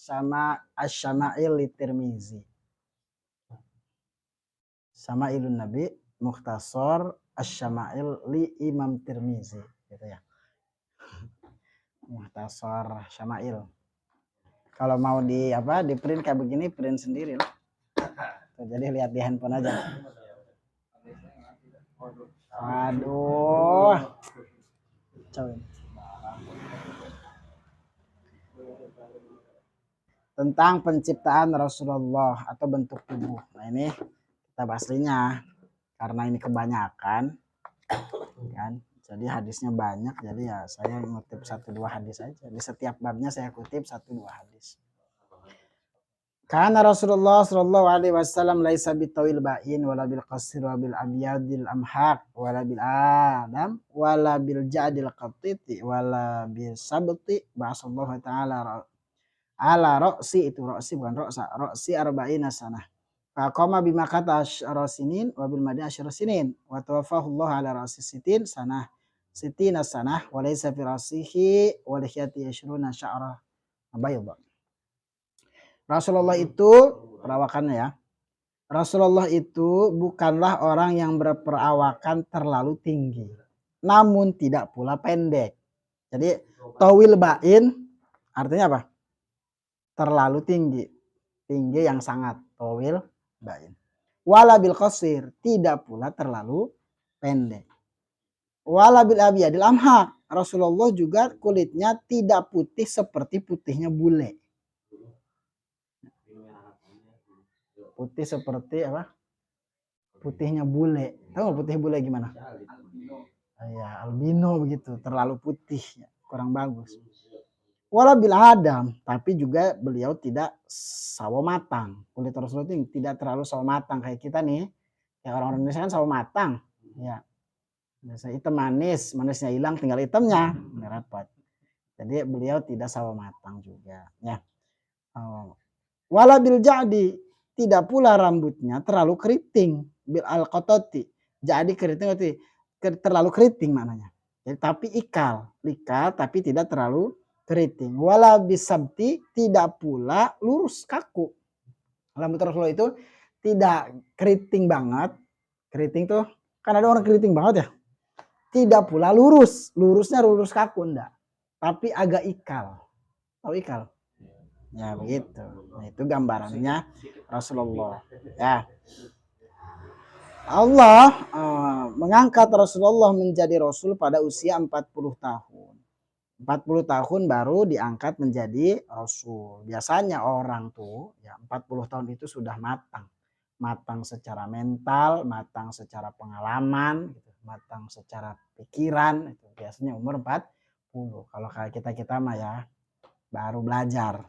sama Asy-Syama'il li Tirmizi. Syama'ilun Nabi Mukhtasar Asy-Syama'il li Imam Tirmizi gitu ya. Mukhtasar Syama'il. Kalau mau di print kayak begini, print sendiri lah. Jadi lihat di handphone aja. Aduh. Coba. Tentang penciptaan Rasulullah atau bentuk tubuh. Nah, ini kita bahas karena ini kebanyakan kan. Jadi hadisnya banyak, jadi ya saya ngutip 1-2 hadis aja. Di setiap babnya saya kutip 1-2 hadis. Karena Rasulullah sallallahu alaihi wasallam laisa bitawil ba'in wala bil qasir wa bil abyadil amhaq wala bil adam wala bil ja'dil qatiti wala bil sabti ba'asallahu ta'ala ala ra'si, itu ra'si bukan ra'si arba'ina sanah. Faqama bima kata asyara sinin wa bil madinah asyara sinin wa tawaffahu Allah ala ra'si sitin sanah wa laysa fi ra'sihi wa lihyati yashruna sya'ra bayda. Rasulullah itu perawakannya ya. Rasulullah itu bukanlah orang yang berperawakan terlalu tinggi, namun tidak pula pendek. Jadi tawil ba'in artinya apa? Terlalu tinggi, tinggi yang sangat, tawil ba'in. Wala bil qasir, tidak pula terlalu pendek. Wala bil abyadil amhaq, Rasulullah juga kulitnya tidak putih seperti putihnya bule. Putih seperti apa? Putihnya bule. Tahu putih bule gimana? Ya, albino begitu, terlalu putih, kurang bagus. Wala bil adam, tapi juga beliau tidak sawo matang. Kulit Rasulullah itu tidak terlalu sawo matang kayak kita nih. Kayak orang Indonesia kan sawo matang. Ya. Biasa hitam manis, manisnya hilang tinggal hitamnya. Repot. Jadi beliau tidak sawo matang juga, ya. Wala bil jadi, tidak pula rambutnya terlalu keriting, bil al-qatati. Jadi keriting itu terlalu keriting maknanya. Jadi, tapi ikal tapi tidak terlalu keriting. Wala bisabti, tidak pula lurus kaku. Rambut Rasulullah itu tidak keriting banget. Keriting tuh kan ada orang keriting banget ya. Tidak pula lurus, lurusnya lurus kaku enggak. Tapi agak ikal. Tahu ikal? Ya begitu. Nah, itu gambarannya Rasulullah. Ya. Allah mengangkat Rasulullah menjadi Rasul pada usia 40 tahun. 40 tahun baru diangkat menjadi Rasul. Biasanya orang tuh ya 40 tahun itu sudah matang. Matang secara mental, matang secara pengalaman, gitu. Matang secara pikiran. Itu biasanya umur 40. Kalau kayak kita mah ya baru belajar.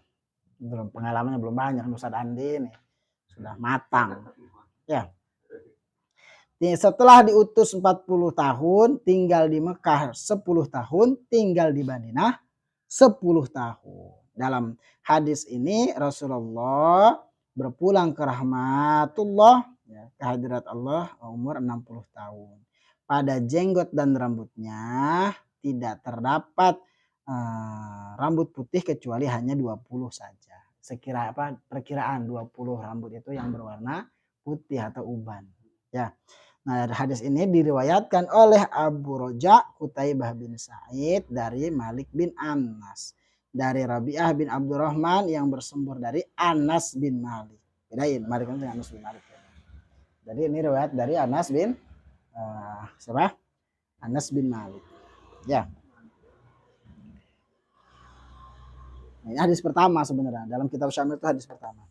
Belum pengalamannya belum banyak. Ustaz Andi nih sudah matang. Ya. Setelah diutus 40 tahun, tinggal di Mekah 10 tahun, tinggal di Madinah 10 tahun. Dalam hadis ini Rasulullah berpulang ke rahmatullah, ya, ke hadirat Allah umur 60 tahun. Pada jenggot dan rambutnya tidak terdapat rambut putih kecuali hanya 20 saja. Perkiraan 20 rambut itu yang berwarna putih atau uban. Ya. Nah, hadis ini diriwayatkan oleh Abu Roja Qutaibah bin Sa'id dari Malik bin Anas, dari Rabi'ah bin Abdurrahman yang bersumber dari Anas bin Malik. Bedain Malik bin Anas bin Malik. Jadi ini riwayat dari Anas bin siapa? Anas bin Malik. Ya. Ini hadis pertama sebenarnya dalam kitab Syamil itu hadis pertama.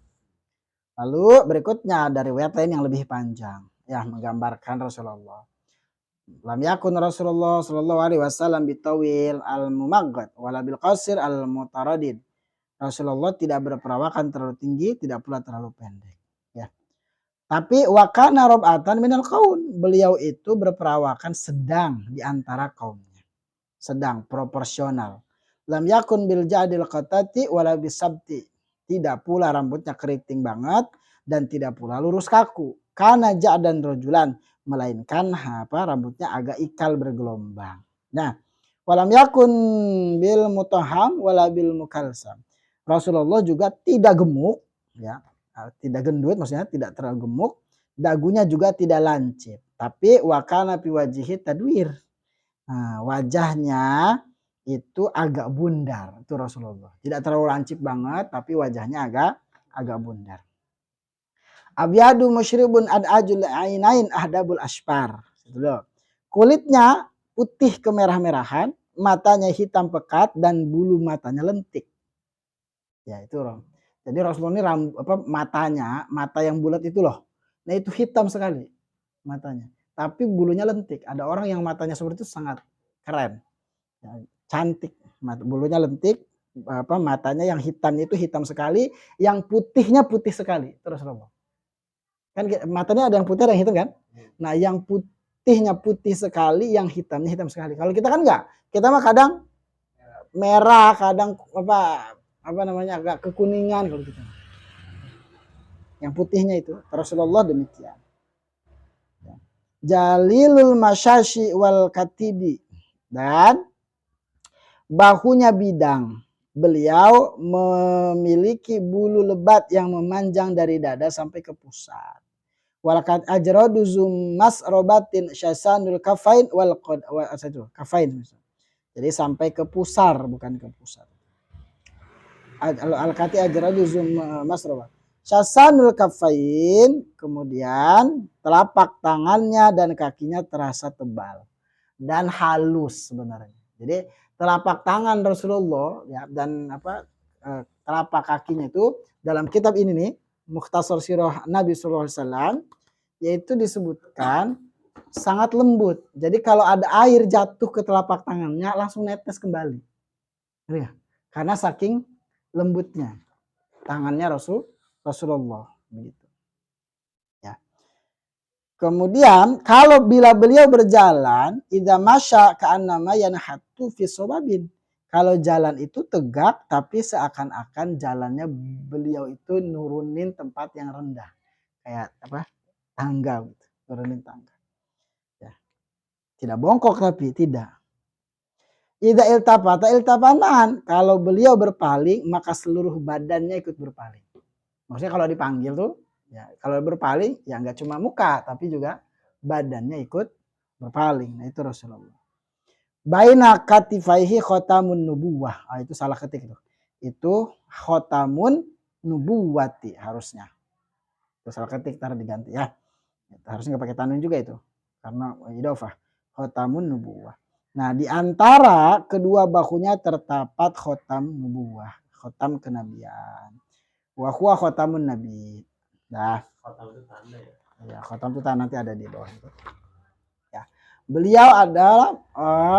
Lalu berikutnya dari riwayat lain yang lebih panjang. Ya, menggambarkan Rasulullah. Lam yakun Rasulullah sallallahu alaihi wasallam bitawil al-mumaggad wala bil qasir al-mutaradid. Rasulullah tidak berperawakan terlalu tinggi, tidak pula terlalu pendek. Ya. Tapi wa kana rab'atan minal qaum. Beliau itu berperawakan sedang di antara kaumnya. Sedang, proporsional. Lam yakun bil jadil qatati wala bisabti. Tidak pula rambutnya keriting banget dan tidak pula lurus kaku. Kana ja'dan rajulan, melainkan rambutnya agak ikal bergelombang. Nah, walam yakun bil mutaham wala bil mukalsam. Rasulullah juga tidak gemuk, ya, tidak gendut, maksudnya tidak terlalu gemuk, dagunya juga tidak lancip, tapi wakana fi wajihi tadwir. Nah, wajahnya itu agak bundar, itu Rasulullah. Tidak terlalu lancip banget, tapi wajahnya agak bundar. Abyadu musyribun ad'ajul ainain ahdabul ashpar. Kulitnya putih kemerah-merahan, matanya hitam pekat dan bulu matanya lentik. Ya itu Rom. Jadi Rasulullah ini matanya, mata yang bulat itu loh. Nah itu hitam sekali matanya. Tapi bulunya lentik. Ada orang yang matanya seperti itu sangat keren. Ya, cantik. Bulunya lentik, matanya yang hitamnya itu hitam sekali, yang putihnya putih sekali. Terus Rasulullah. Kan matanya ada yang putih ada yang hitam kan? Nah yang putihnya putih sekali, yang hitamnya hitam sekali. Kalau kita kan enggak. Kita mah kadang merah, kadang apa namanya agak kekuningan kalau kita. Yang putihnya itu Rasulullah demikian. Jalilul masyashi wal katibi, dan bahunya bidang. Beliau memiliki bulu lebat yang memanjang dari dada sampai ke pusat. Walakat ajradu zummas robatin syasanul kafain wal kafain. Jadi sampai ke pusar, bukan ke pusat. Al-kati ajradu zummas robat. Syasanul kafain, kemudian telapak tangannya dan kakinya terasa tebal dan halus sebenarnya. Jadi telapak tangan Rasulullah ya, dan telapak kakinya itu dalam kitab ini nih Mukhtasar Sirah Nabi Sallallahu Alaihi Wasallam yaitu disebutkan sangat lembut. Jadi kalau ada air jatuh ke telapak tangannya langsung netes kembali. Ya, karena saking lembutnya tangannya Rasulullah begitu. Ya. Kemudian kalau bila beliau berjalan idza masya ka'annama yanhatu fi sobabin. Kalau jalan itu tegak tapi seakan-akan jalannya beliau itu nurunin tempat yang rendah. Kayak tangga gitu, nurunin tangga. Ya. Tidak bongkok tapi tidak. Idza iltafata iltafanan. Kalau beliau berpaling maka seluruh badannya ikut berpaling. Maksudnya kalau dipanggil tuh ya, kalau berpaling ya nggak cuma muka tapi juga badannya ikut berpaling. Nah itu Rasulullah. Baina katifaihi khotamun nubuwah. Itu salah ketik tuh. Itu khotamun nubuwati harusnya. Itu salah ketik taruh diganti ya. Harusnya nggak pakai tanwin juga itu. Karena idofah. Khotamun nubuwah. Nah di antara kedua bahunya terdapat khotam nubuwah. Khotam kenabian. Wa huwa khotamun nabi. Nah, khotam itu tanda ya. Ya, khotam itu tanda nanti ada di bawah itu. Ya.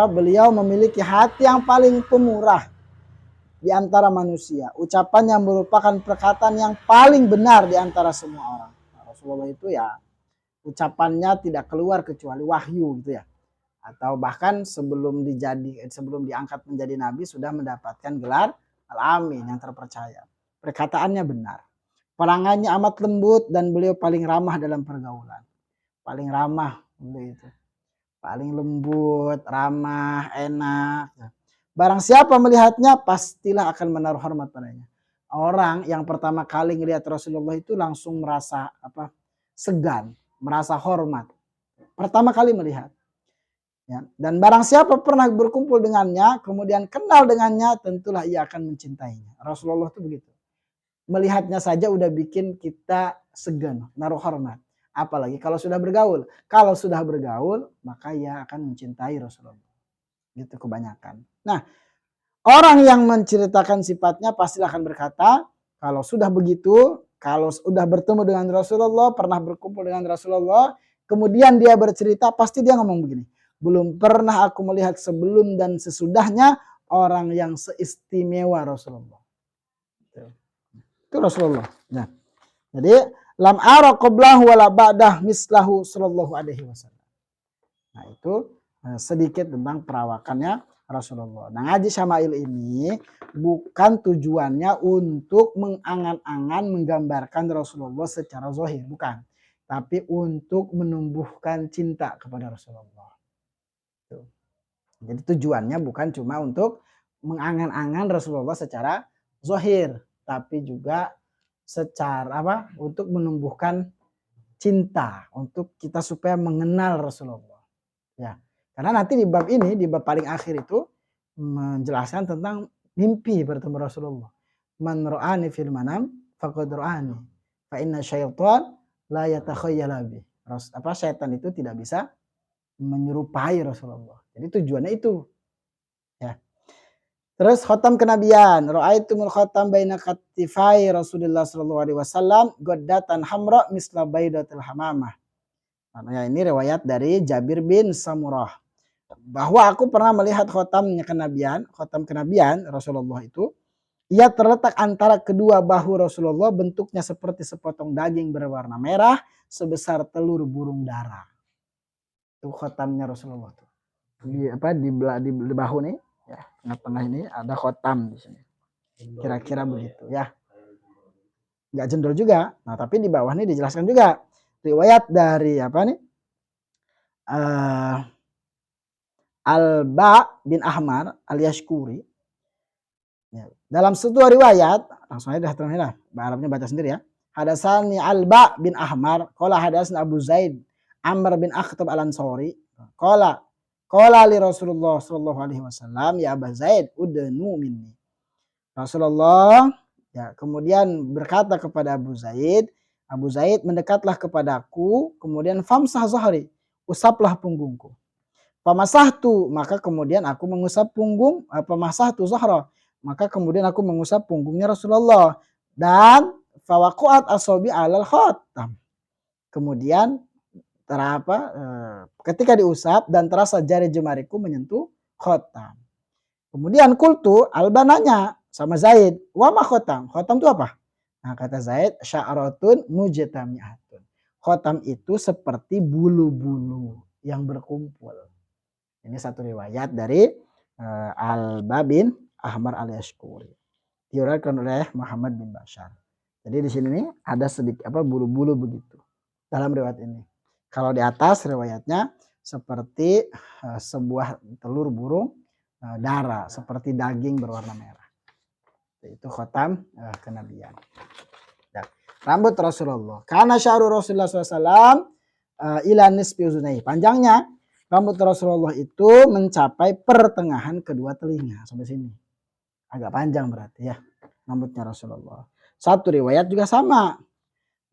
Beliau memiliki hati yang paling pemurah di antara manusia. Ucapan yang merupakan perkataan yang paling benar di antara semua orang. Nah, Rasulullah itu ya ucapannya tidak keluar kecuali wahyu gitu ya. Atau bahkan sebelum diangkat menjadi nabi sudah mendapatkan gelar al-amin yang terpercaya. Perkataannya benar. Perangannya amat lembut dan beliau paling ramah dalam pergaulan. Paling ramah beliau itu. Paling lembut, ramah, enak. Barang siapa melihatnya pastilah akan menaruh hormat padanya. Orang yang pertama kali melihat Rasulullah itu langsung merasa segan, merasa hormat. Pertama kali melihat. Ya. Dan barang siapa pernah berkumpul dengannya, kemudian kenal dengannya, tentulah ia akan mencintainya. Rasulullah itu begitu. Melihatnya saja udah bikin kita segan, naruh hormat. Apalagi kalau sudah bergaul. Kalau sudah bergaul, maka ia akan mencintai Rasulullah. Gitu kebanyakan. Nah, orang yang menceritakan sifatnya pasti akan berkata, kalau sudah begitu, kalau sudah bertemu dengan Rasulullah, pernah berkumpul dengan Rasulullah, kemudian dia bercerita, pasti dia ngomong begini. Belum pernah aku melihat sebelum dan sesudahnya orang yang seistimewa Rasulullah. Itu Rasulullah. Nah, jadi lam ara qablahu wala ba'dah mislahu sallallahu alaihi wasallam. Nah, itu sedikit tentang perawakannya Rasulullah. Nah, ngaji Syama'il ini bukan tujuannya untuk mengangan-angan menggambarkan Rasulullah secara zahir, bukan. Tapi untuk menumbuhkan cinta kepada Rasulullah. Jadi tujuannya bukan cuma untuk mengangan-angan Rasulullah secara zahir, tapi juga secara untuk menumbuhkan cinta untuk kita supaya mengenal Rasulullah. Ya. Karena nanti di bab ini, di bab paling akhir itu menjelaskan tentang mimpi bertemu Rasulullah. Man ra'ani fil manam faqad ra'ani. Fa inna syaitan la yatakhayyala bi. Syaitan itu tidak bisa menyerupai Rasulullah. Jadi tujuannya itu. Ya. Terus khotam kenabian. Ra'aitumul khotam baina katifai Rasulullah sallallahu alaihi wasallam gaddatan hamra misla baidatil hamamah. Nah, ini riwayat dari Jabir bin Samurah. Bahwa aku pernah melihat khotam kenabian Rasulullah itu, ia terletak antara kedua bahu Rasulullah, bentuknya seperti sepotong daging berwarna merah sebesar telur burung dara. Itu khotamnya Rasulullah tuh. Di bahu nih, ya, tengah-tengah ini ada khotam di sini. Kira-kira begitu ya. Enggak jendol juga. Nah, tapi di bawah nih dijelaskan juga riwayat dari Al-Ba bin Ahmar al-Yashkuri. Ya. Dalam sebuah riwayat, langsung aja dah, Arabnya baca sendiri ya. Hadasani Al-Ba bin Ahmar, qala hadasna Abu Zaid, Amr bin Akhtab al-Ansari, qala li Rasulullah sallallahu alaihi wasallam, ya Abu Zaid, udnu minni. Rasulullah ya kemudian berkata kepada Abu Zaid, mendekatlah kepadaku, kemudian famsah zahri, usaplah punggungku. Pamasahtu, maka kemudian aku mengusap punggung, pamasahtu zahra, maka kemudian aku mengusap punggungnya Rasulullah, dan fawaquat asabi alal khatam. Kemudian ketika diusap dan terasa jari jemariku menyentuh khatam. Kemudian kultu, Alba nanya sama Zaid, wa ma khatam? Khatam itu apa? Nah, kata Zaid, sya'ratun mujtami'atun. Khatam itu seperti bulu-bulu yang berkumpul. Ini satu riwayat dari Al-Ba bin Ahmar al-Yashkuri. Diriwayatkan oleh Muhammad bin Bashar. Jadi di sini nih ada sedikit bulu-bulu begitu dalam riwayat ini. Kalau di atas riwayatnya seperti sebuah telur burung dara, seperti daging berwarna merah. Itu khotam kenabian. Dan rambut Rasulullah. Karena sya'ru Rasulullah SAW ila nisfi uzunai. Panjangnya rambut Rasulullah itu mencapai pertengahan kedua telinga sampai sini. Agak panjang berarti ya rambutnya Rasulullah. Satu riwayat juga sama.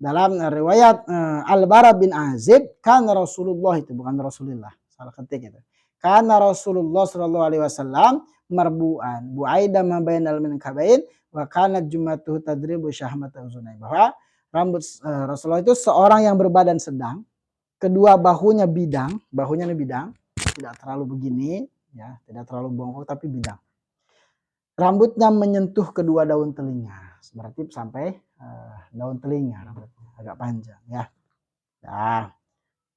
Dalam riwayat Al-Bara bin Azib, kan Rasulullah itu bukan Rasulullah, salah ketik itu. Karena Rasulullah sallallahu alaihi wasallam marbu'an, bu'aida ma bainal minkabain wa kanat jumatuhu tadribu syahmata uzunai. Bahwa rambut Rasulullah itu seorang yang berbadan sedang, kedua bahunya bidang, tidak terlalu begini, ya, tidak terlalu bongkok tapi bidang. Rambutnya menyentuh kedua daun telinga, berarti sampai daun telinga, rambutnya agak panjang, ya. Nah,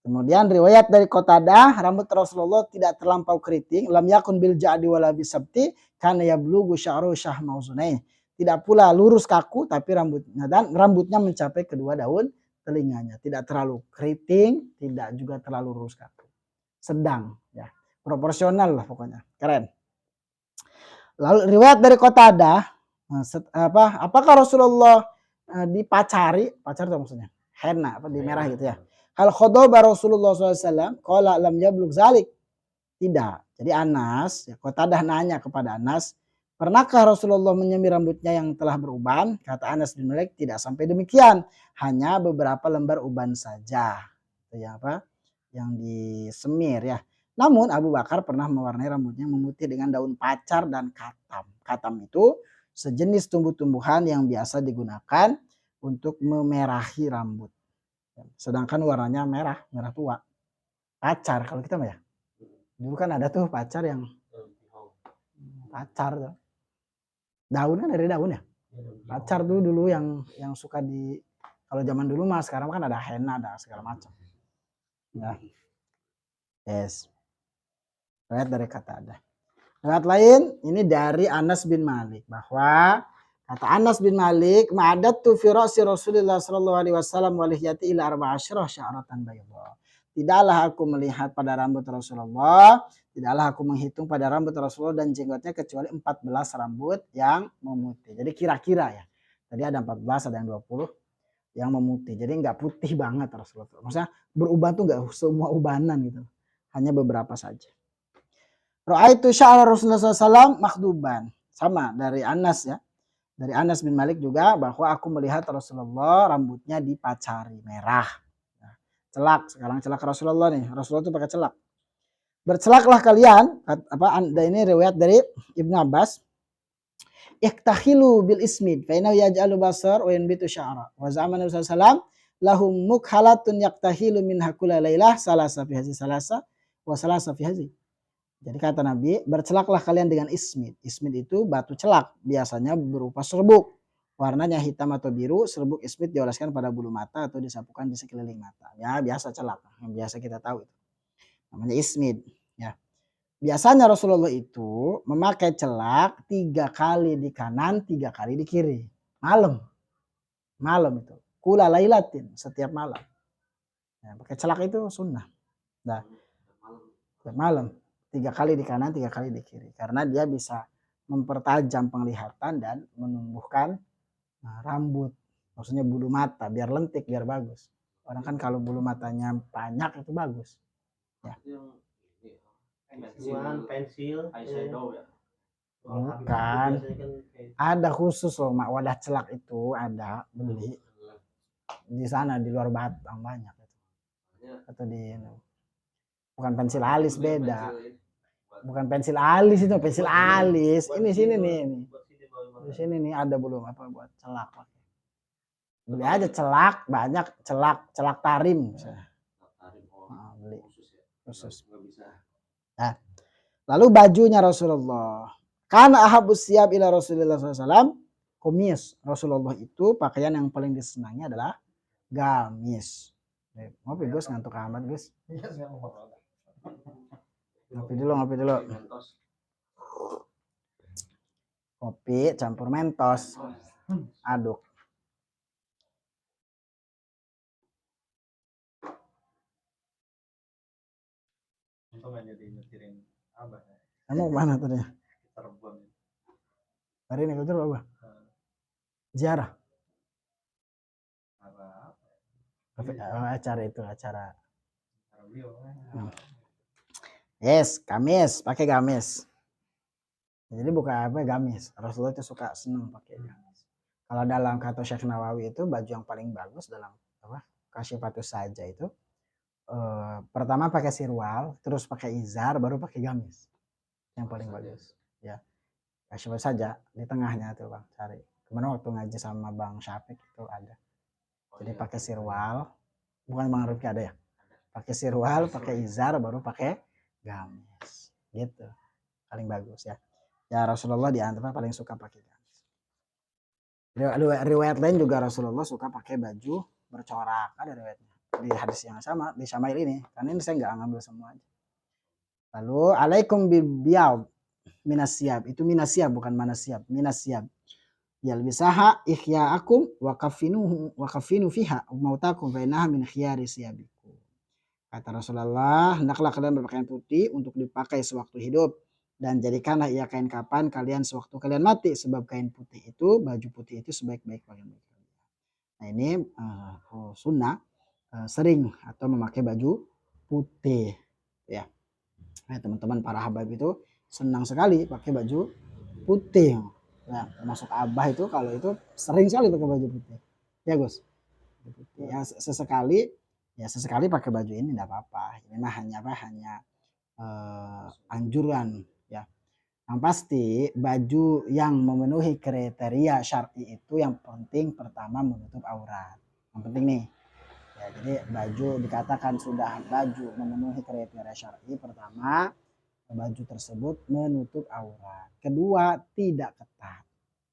kemudian riwayat dari Qatadah, rambut Rasulullah tidak terlampau keriting, lam yakun bil ja'di wala bisabti, kana yablughu sya'ru syahma uzunai. Tidak pula lurus kaku, tapi rambutnya mencapai kedua daun telinganya, tidak terlalu keriting, tidak juga terlalu lurus kaku, sedang, ya, proporsional lah pokoknya, keren. Lalu riwayat dari Qatadah, apakah Rasulullah dipacari, pacar itu maksudnya henna, di merah gitu ya. Hal khodoba Rasulullah SAW, qala lam yablugh zalik. Tidak. Jadi Anas, Qatadah nanya kepada Anas, pernahkah Rasulullah menyemir rambutnya yang telah beruban? Kata Anas bin Malik, tidak sampai demikian. Hanya beberapa lembar uban saja. Itu yang disemir ya. Namun Abu Bakar pernah mewarnai rambutnya memutih dengan daun pacar dan katam. Katam itu sejenis tumbuh-tumbuhan yang biasa digunakan untuk memerahi rambut. Sedangkan warnanya merah tua. Pacar kalau kita mah ya. Dulu kan ada tuh pacar yang pacar tuh. Daun kan dari daun ya. Pacar tuh dulu yang suka kalau zaman dulu mah, sekarang kan ada henna, ada segala macam. Ya. Yes. Riwayat dari Qatadah. Riwayat lain ini dari Anas bin Malik, bahwa kata Anas bin Malik, ma'adatu fi ra'si Rasulullah sallallahu alaihi wasallam wa lihyati ila 14 sya'ratan bayda. Tidaklah aku melihat pada rambut Rasulullah tidaklah aku menghitung pada rambut Rasulullah dan jenggotnya kecuali 14 rambut yang memutih. Jadi kira-kira ya. Tadi ada 14, ada yang 20 yang memutih. Jadi nggak putih banget Rasulullah. Maksudnya berubah tuh nggak semua ubanan gitu. Hanya beberapa saja. Ra'aitu sya'ra Rasulullah SAW makhduban. Sama dari Anas ya. Dari Anas bin Malik juga bahwa aku melihat Rasulullah rambutnya dipacari merah. Celak, sekarang celak Rasulullah nih. Rasulullah itu pakai celak. Bercelaklah kalian, ini riwayat dari Ibnu Abbas. Iktahilu bil ismid fa innahu yaj'alu basar wa yanbitu sya'ra. Wa zaman Nabi sallallahu alaihi wasallam lahum mukhalatun yaktahilu minha kulla lailah salasa fi hadhihi salasa wa salasa fi hadhihi. Jadi kata Nabi, bercelaklah kalian dengan ismid. Ismid itu batu celak, biasanya berupa serbuk. Warnanya hitam atau biru, serbuk ismid dioleskan pada bulu mata atau disapukan di sekeliling mata. Ya, biasa celak, yang biasa kita tahu itu. Namanya ismid, ya. Biasanya Rasulullah itu memakai celak 3 kali di kanan, 3 kali di kiri. Malam. Malam itu. Kula lailatin, setiap malam. Ya, pakai celak itu sunnah. Nah, malam. 3 kali di kanan, 3 kali di kiri. Karena dia bisa mempertajam penglihatan dan menumbuhkan rambut. Maksudnya bulu mata, biar lentik, biar bagus. Orang kan kalau bulu matanya banyak itu bagus. Ya. Pensil, eyeshadow ya? Bukan. Ada khusus loh, mak, wadah celak itu ada, beli. Di sana, di luar Batang banyak. Atau di... Bukan pensil alis, beda. Bukan pensil alis itu, pensil alis. Ini sini nih. Di sini nih ada belum apa buat celak. Beli aja celak, banyak celak tarim. Beli khusus. Nah, lalu bajunya Rasulullah. Karena ahabus siap ila Rasulullah SAW, komis. Rasulullah itu pakaian yang paling disenangi adalah gamis. Ngopi Gus, ngantuk amat Gus. Ngopi dulu. Kopi campur mentos. Aduk. Kamu mana tadi? Hari ini kau apa? Ziarah. Acara. Yes, gamis, pakai gamis. Jadi bukan apa gamis. Rasulullah itu senang pakai gamis. Kalau dalam kata Syekh Nawawi itu baju yang paling bagus dalam Kasyifatus Saja itu pertama pakai sirwal, terus pakai izar, baru pakai gamis. Yang paling bagus. Ya. Kasyifatus Saja di tengahnya tuh Bang, cari. Kemarin waktu ngaji sama Bang Syafiq itu ada. Jadi pakai sirwal, bukan Bang Rifki ada ya? Pakai sirwal, pakai izar, baru pakai gamis. Gitu. Paling bagus ya. Ya Rasulullah di antara paling suka pakai gamis. Riwayat lain juga Rasulullah suka pakai baju bercorak. Ada riwayatnya. Di hadis yang sama, di Syama'il ini. Karena ini saya nggak ngambil semuanya. Lalu alaikum bibiyad minasiyab. Itu minasiyab bukan manasiyab. Minasiyab. Yalbisaha ikhya'akum wa kafinu fiha mautakum fa innaha min khiyari siyabikum. Kata Rasulullah, hendaklah kalian berpakaian putih untuk dipakai sewaktu hidup dan jadikanlah ia kain kapan kalian sewaktu kalian mati, sebab kain putih itu, baju putih itu sebaik-baik pakaian bagi kalian. Nah ini sunnah sering atau memakai baju putih ya. Nah, teman-teman para habaib itu senang sekali pakai baju putih. Nah, termasuk Abah itu kalau itu sering sekali pakai baju putih. Ya Gus. Ya sesekali pakai baju ini enggak apa-apa. Ini mah hanya anjuran ya. Yang pasti baju yang memenuhi kriteria syar'i itu yang penting pertama menutup aurat. Yang penting nih. Ya, jadi baju dikatakan sudah baju memenuhi kriteria syar'i, pertama baju tersebut menutup aurat. Kedua, tidak ketat.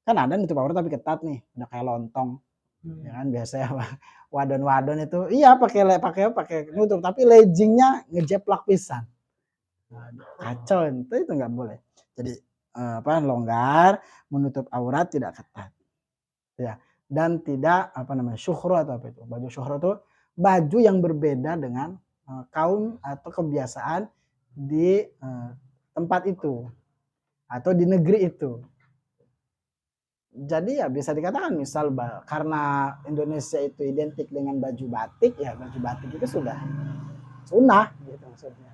Kan ada nutup aurat tapi ketat nih, udah kayak lontong. Ya kan biasanya wadon-wadon itu iya pakai nutup tapi leggingnya ngejeplak pisan. Kacau itu nggak boleh. Jadi longgar, menutup aurat, tidak ketat. Ya, dan tidak syuhro atau apa itu. Baju syuhro itu baju yang berbeda dengan kaum atau kebiasaan di tempat itu atau di negeri itu. Jadi ya bisa dikatakan misal karena Indonesia itu identik dengan baju batik, ya baju batik itu sudah sunnah gitu maksudnya.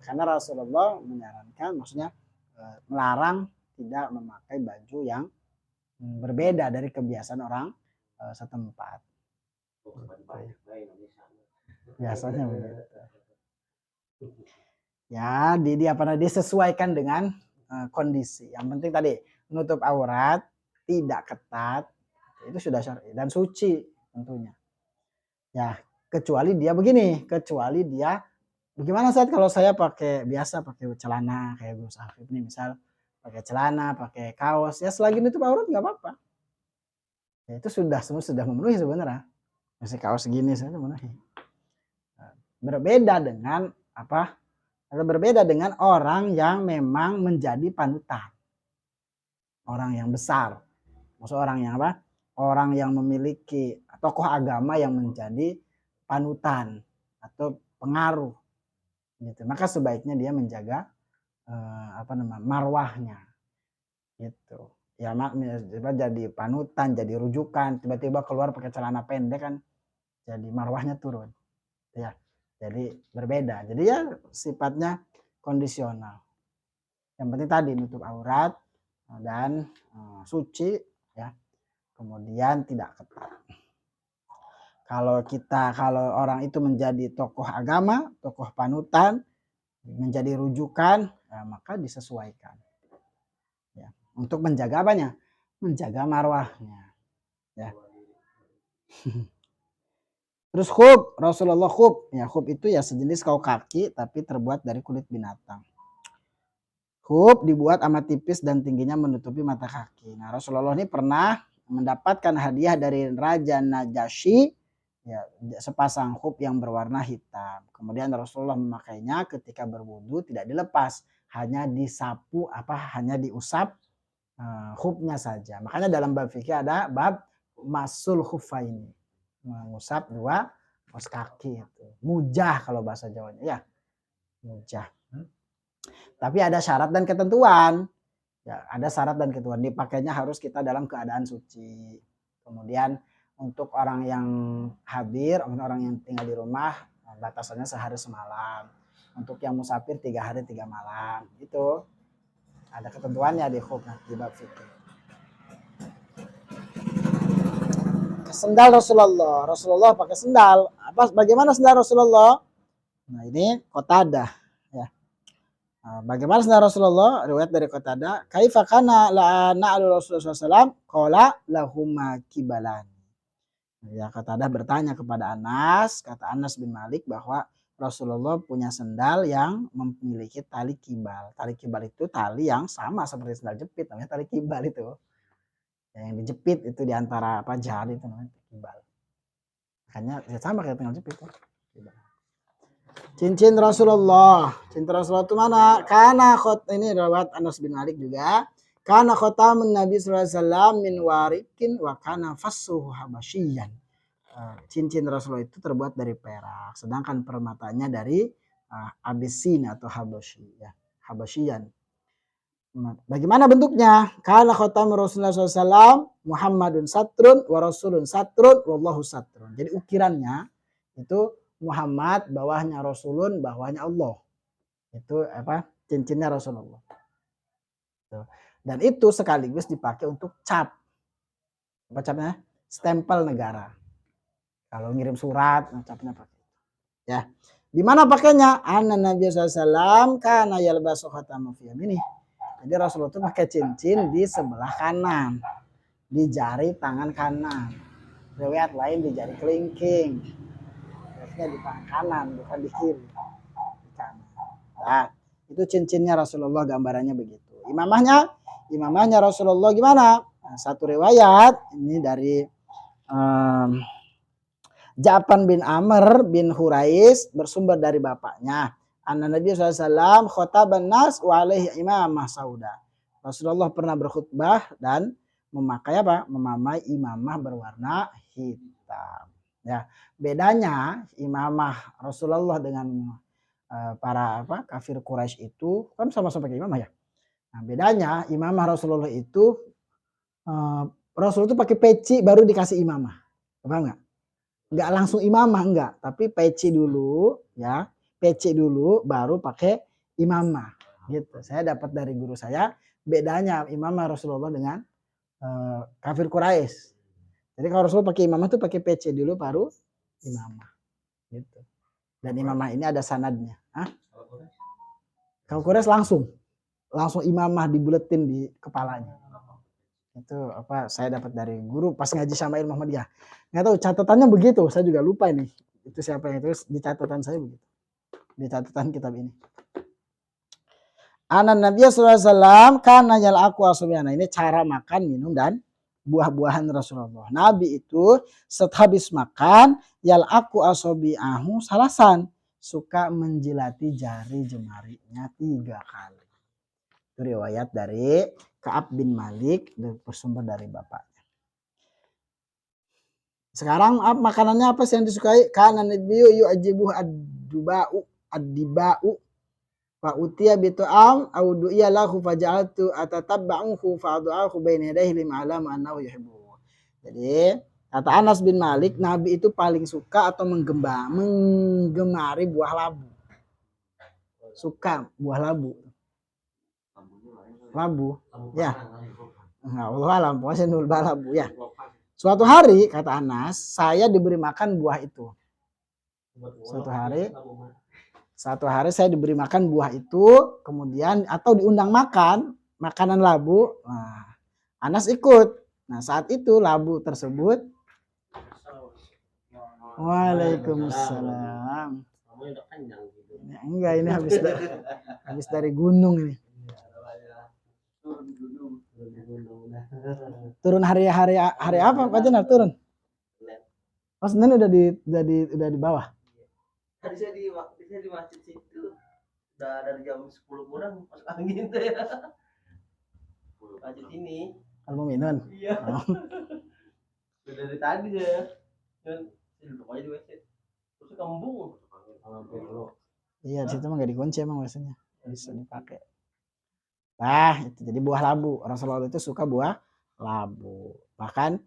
Karena Rasulullah menyarankan, maksudnya melarang tidak memakai baju yang berbeda dari kebiasaan orang setempat. Biasanya begitu. Ya, disesuaikan dengan kondisi. Yang penting tadi menutup aurat, tidak ketat, itu sudah syar'i dan suci tentunya. Ya, kecuali dia begini, kecuali dia bagaimana saat kalau saya pakai celana kayak Gus Afif nih misal pakai celana, pakai kaos, ya selagi nutup aurat nggak apa-apa. Ya, itu sudah memenuhi sebenarnya. Masih kaos segini sudah memenuhi. Berbeda dengan apa? Atau berbeda dengan orang yang memang menjadi panutan. Orang yang besar. Maksud orang yang apa? Orang yang memiliki tokoh agama yang menjadi panutan atau pengaruh. Gitu. Maka sebaiknya dia menjaga marwahnya. Gitu. Ya jadi panutan, jadi rujukan, tiba-tiba keluar pakai celana pendek kan jadi marwahnya turun. Ya. Jadi berbeda. Jadi ya sifatnya kondisional. Yang penting tadi nutup aurat dan suci ya. Kemudian tidak ketat. Kalau orang itu menjadi tokoh agama, tokoh panutan, menjadi rujukan, ya, maka disesuaikan. Ya. Untuk menjaga apanya? Menjaga marwahnya. Ya. Terus khub, Rasulullah khub. Ya, khub itu ya sejenis kaos kaki tapi terbuat dari kulit binatang. Khub dibuat amat tipis dan tingginya menutupi mata kaki. Nah, Rasulullah ini pernah mendapatkan hadiah dari Raja Najasyi, ya, sepasang khub yang berwarna hitam. Kemudian Rasulullah memakainya ketika berwudu, tidak dilepas, hanya disapu hanya diusap khubnya saja. Makanya dalam bab fikih ada bab masul khufaini, mengusap dua kaos kaki itu. Mujah kalau bahasa Jawanya, ya. Mujah. Tapi ada syarat dan ketentuan. Ya, ada syarat dan ketentuan. Dipakainya harus kita dalam keadaan suci. Kemudian untuk orang yang hadir, orang yang tinggal di rumah, batasannya sehari semalam. Untuk yang musafir 3 hari 3 malam. Itu ada ketentuannya di khub di bab fikih. Sendal Rasulullah pakai sendal. Bagaimana sendal Rasulullah? Nah, ini Qatadah ya. Bagaimana sendal Rasulullah? Riwayat dari Qatadah, kaifa kana la na'lu Rasulullah SAW qala lahuma kibalan. Ya, Qatadah bertanya kepada Anas, kata Anas bin Malik bahwa Rasulullah punya sendal yang memiliki tali kibal. Tali kibal itu tali yang sama seperti sendal jepit, namanya tali kibal itu. Yang dijepit itu di antara jari itu namanya kibal. Makanya ya sama kayak tinggal jepit ya. Cincin Rasulullah itu mana? Karena ini riwayat Anas bin Malik juga. Karena khatamun Nabi sallallahu alaihi wasallam min warikin wa kana fassuhu habasyian. Cincin Rasulullah itu terbuat dari perak, sedangkan permatanya dari Abisin atau Habasyi ya, Habasyian. Bagaimana bentuknya? Kana khatam Rasulullah SAW Muhammadun satrun wa Rasulun satrun wallahu satrun. Jadi ukirannya itu Muhammad, bawahnya Rasulun, bawahnya Allah. Itu cincinnya Rasulullah. Dan itu sekaligus dipakai untuk cap. Apa capnya? Stempel negara. Kalau ngirim surat, capnya pakai. Ya. Di mana pakainya? Anna Nabi SAW kana yalbasu khatamu fi yamini. Jadi Rasulullah itu pakai cincin di sebelah kanan, di jari tangan kanan. Riwayat lain di jari kelingking. Riwayatnya di tangan kanan, bukan di kiri. Di kanan. Nah, itu cincinnya Rasulullah, gambarannya begitu. Imamahnya Rasulullah gimana? Nah, satu riwayat ini dari Ja'far bin Amr bin Hurais bersumber dari bapaknya. Anna Nabi SAW khotaban nas wa alaihi imamah sauda. Rasulullah pernah berkhutbah dan memakai memamai imamah berwarna hitam. Ya, bedanya imamah Rasulullah dengan para kafir Quraisy itu kan sama-sama pakai imamah ya. Nah, bedanya imamah Rasulullah itu Rasul itu pakai peci baru dikasih imamah. Paham nggak? Nggak langsung imamah enggak, tapi peci dulu ya. Peci dulu baru pakai imamah. Gitu. Saya dapat dari guru saya bedanya imamah Rasulullah dengan kafir Quraisy. Jadi kalau Rasul pakai imamah tuh pakai peci dulu baru imamah. Gitu. Dan imamah ini ada sanadnya. Hah? Kalau Quraisy langsung imamah dibuletin di kepalanya. Itu saya dapat dari guru pas ngaji Syama'il Muhammadiyah. Nggak tahu catatannya begitu, saya juga lupa ini. Itu siapa yang terus di catatan saya begitu. Di catatan kitab ini. Anan Nabi sallallahu alaihi wasallam kana yal'aqu ashabana. Ini cara makan, minum dan buah-buahan Rasulullah. Nabi itu sehabis makan yal'aqu asabi'ahu salasan, suka menjilati jari jemarinya 3 kali. Itu riwayat dari Ka'ab bin Malik bersumber dari bapaknya. Sekarang makanannya apa sih yang disukai? Kana nabiyyu yu'jibuhu ad-diba'u fa utiya bi ta'am aw du'iya lahu faja'altu atatabba'uhu fa ad'ahu baina yadayhi lima alama annahu yuhibbu. Jadi kata Anas bin Malik, Nabi itu paling suka atau menggemari buah labu. Suka buah labu. Labu, ya. Allah alam, pokoknya nul balabu ya. Suatu hari kata Anas, saya diberi makan buah itu. Satu hari saya diberi makan buah itu, kemudian atau diundang makan makanan labu. Nah, Anas ikut. Nah, saat itu labu tersebut. Waalaikumsalam. Ya, enggak, ini habis dari gunung ini. Turun hari apa Pak Jenar turun? Oh, Senin udah di bawah. Tadi saya di masjid situ udah dari jam 10 kurang masuk angin tuh ya. Masjid ini. Kalau minum. Iya. Oh. Udah dari tadi ya. Dan duduk aja di WC. Terus kembung. Iya, situ mah enggak dikunci emang WC-nya. Bisa dipakai. Nah, itu jadi buah labu. Rasulullah itu suka buah labu. Bahkan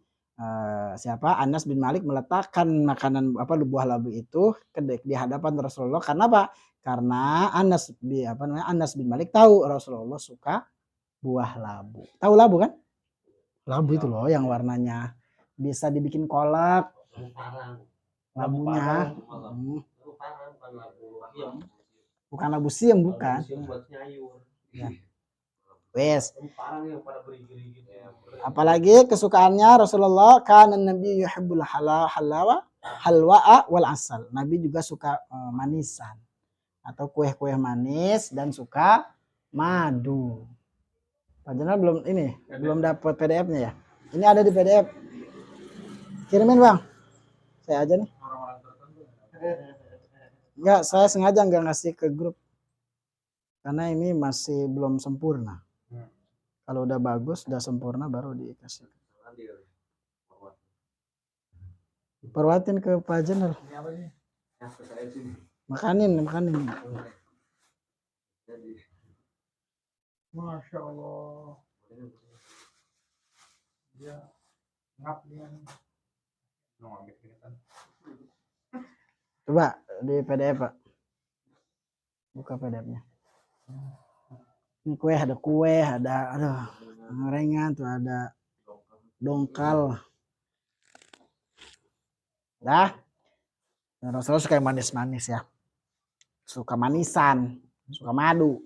siapa Anas bin Malik meletakkan makanan buah labu itu di hadapan Rasulullah. Karena apa? Karena Anas bin Malik tahu Rasulullah suka buah labu. Tahu labu kan? Labu itu loh yang warnanya bisa dibikin kolak. Labunya. Bukan labu siam, bukan. Ya. Wes. Apalagi kesukaannya Rasulullah kana Nabi yuhibbul halwa wal asal. Nabi juga suka manisan atau kue-kue manis dan suka madu. Pak Jenal belum dapat PDF-nya ya. Ini ada di PDF. Kirimin Bang. Saya aja nih. Enggak, saya sengaja enggak ngasih ke grup. Karena ini masih belum sempurna. Kalau udah bagus, udah sempurna baru dikasih. Perwatin ke Pak Jenal. Makanin. Masya Allah. Ya, ngap dia. Coba di PDF Pak. Buka PDF-nya. Ini kue, ada gorengan tuh, ada dongkal. Dah. Nah, Rasulullah suka yang manis-manis ya. Suka manisan, suka madu.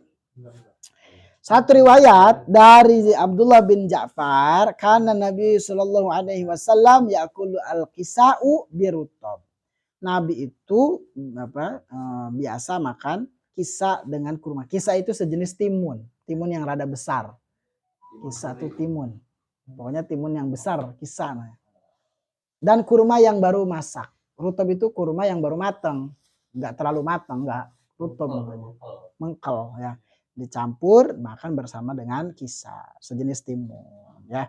Satu riwayat dari Abdullah bin Ja'far, karena Nabi sallallahu alaihi wasallam yaqulu al-qisa'u birutab. Nabi itu biasa makan kisa dengan kurma. Kisa itu sejenis timun yang rada besar. Kisa itu timun. Pokoknya timun yang besar, kisa. Dan kurma yang baru masak. Rutab itu kurma yang baru matang. Enggak terlalu matang, enggak. Rutab namanya. Mengkel ya. Dicampur makan bersama dengan kisa, sejenis timun ya.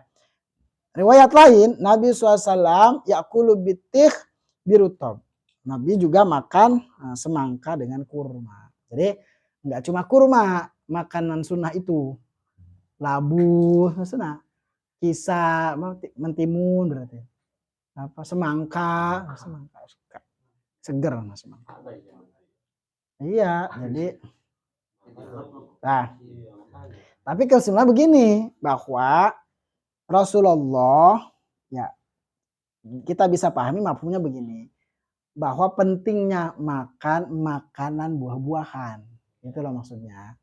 Riwayat lain Nabi SAW yaqulu bitih birutab. Nabi juga makan semangka dengan kurma. Jadi nggak cuma kurma makanan sunnah itu, labu sunnah, kisah, mentimun berarti, apa semangka suka, seger mas semangka. Iya, jadi nah, tapi kesimpulannya begini bahwa Rasulullah ya kita bisa pahami mafhumnya begini, bahwa pentingnya makan makanan buah-buahan. Itu loh maksudnya.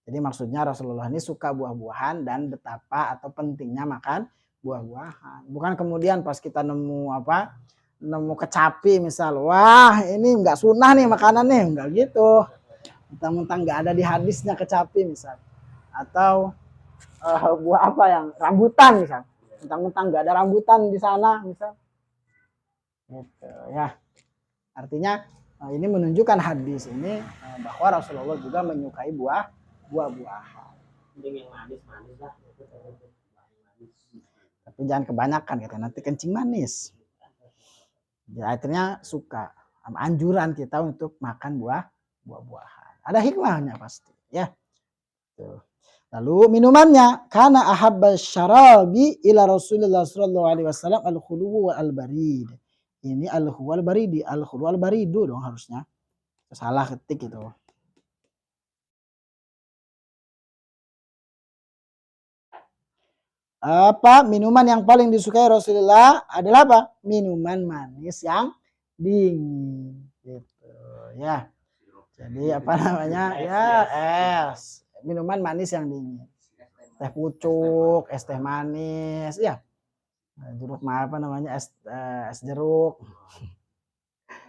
Jadi maksudnya Rasulullah ini suka buah-buahan dan betapa atau pentingnya makan buah-buahan. Bukan kemudian pas kita nemu kecapi misal, wah ini nggak sunnah nih makanannya, nggak gitu. Mentang-mentang nggak ada di hadisnya kecapi misal. Atau buah apa yang rambutan misal. Mentang-mentang nggak ada rambutan di sana misal. Gitu ya. Artinya ini menunjukkan hadis ini bahwa Rasulullah juga menyukai buah-buahan. Yang manis-manis lah. Tapi jangan kebanyakan gitu, nanti kencing manis. Ya, akhirnya suka. Anjuran kita untuk makan buah-buahan. Ada hikmahnya pasti ya. Tuh. Lalu minumannya karena ahabba syarabi ila Rasulullah sallallahu alaihi wasallam al-khulu wa al-barid. Ini al-khulu al-baridi, al-khulu al-baridu dong harusnya. Salah ketik itu. Apa minuman yang paling disukai Rasulullah adalah apa? Minuman manis yang dingin gitu ya. Jadi apa namanya? Ya es, minuman manis yang dingin. Teh pucuk, es teh manis, ya. Jeruk apa namanya? Es jeruk.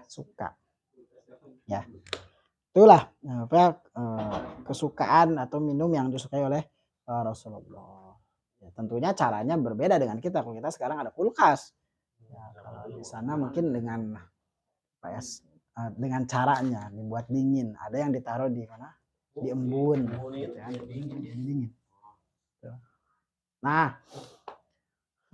Suka. Ya. Itulah apa kesukaan atau minum yang disukai oleh Rasulullah. Ya, tentunya caranya berbeda dengan kita. Kalau kita sekarang ada kulkas, ya, kalau di sana mungkin dengan apa ya, dengan caranya dibuat dingin. Ada yang ditaruh di mana? Di embun, gitu kan? Dingin. Nah,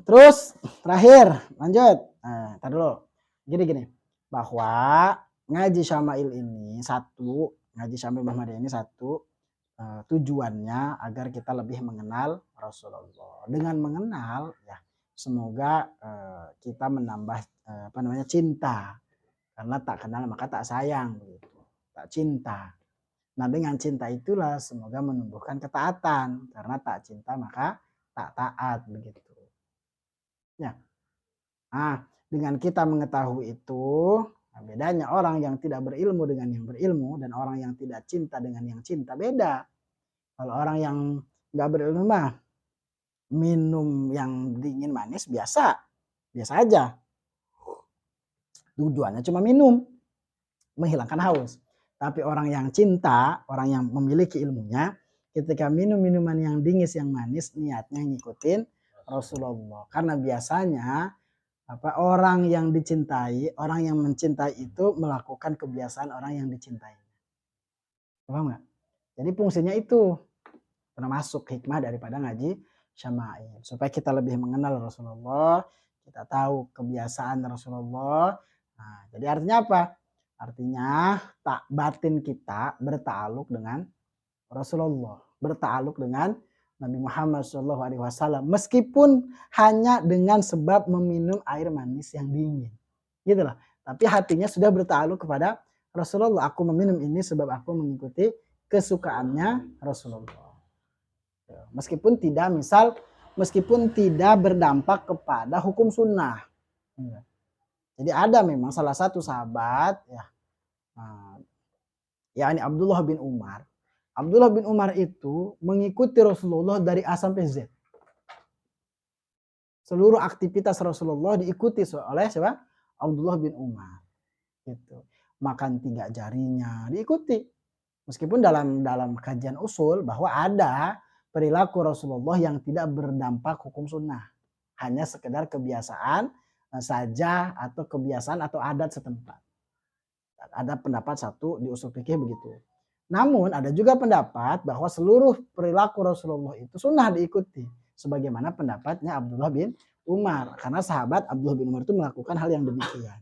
terus terakhir lanjut. Nah, tar dulu. Gini, bahwa ngaji Syama'il ini ngaji Syama'il Muhammadiyah ini satu. Tujuannya agar kita lebih mengenal Rasulullah. Dengan mengenal ya semoga kita menambah cinta, karena tak kenal maka tak sayang begitu. Tak cinta. Nah dengan cinta itulah semoga menumbuhkan ketaatan, karena tak cinta maka tak taat begitu. Ya. Nah dengan kita mengetahui itu, bedanya orang yang tidak berilmu dengan yang berilmu, dan orang yang tidak cinta dengan yang cinta beda. Kalau orang yang nggak berilmu mah minum yang dingin manis biasa aja. Tujuannya cuma minum, menghilangkan haus. Tapi orang yang cinta, orang yang memiliki ilmunya, ketika minum minuman yang dingin yang manis, niatnya ngikutin Rasulullah. Karena biasanya orang yang dicintai, orang yang mencintai itu melakukan kebiasaan orang yang dicintai. Paham nggak? Jadi fungsinya itu termasuk hikmah daripada ngaji Syama'il, supaya kita lebih mengenal Rasulullah, kita tahu kebiasaan Rasulullah. Nah, jadi artinya apa? Artinya tak batin kita bertakluk dengan Rasulullah, bertakluk dengan Nabi Muhammad SAW, meskipun hanya dengan sebab meminum air manis yang dingin, gitulah. Tapi hatinya sudah bertakluk kepada Rasulullah. Aku meminum ini sebab aku mengikuti kesukaannya Rasulullah. Meskipun tidak berdampak kepada hukum sunnah. Jadi ada memang salah satu sahabat ya ini Abdullah bin Umar. Abdullah bin Umar itu mengikuti Rasulullah dari A sampai Z. Seluruh aktivitas Rasulullah diikuti oleh siapa? Abdullah bin Umar. Gitu. Makan 3 jarinya diikuti. Meskipun dalam kajian usul bahwa ada perilaku Rasulullah yang tidak berdampak hukum sunnah. Hanya sekedar kebiasaan saja atau kebiasaan atau adat setempat. Ada pendapat satu di usul fikih begitu. Namun ada juga pendapat bahwa seluruh perilaku Rasulullah itu sunnah diikuti. Sebagaimana pendapatnya Abdullah bin Umar. Karena sahabat Abdullah bin Umar itu melakukan hal yang demikian.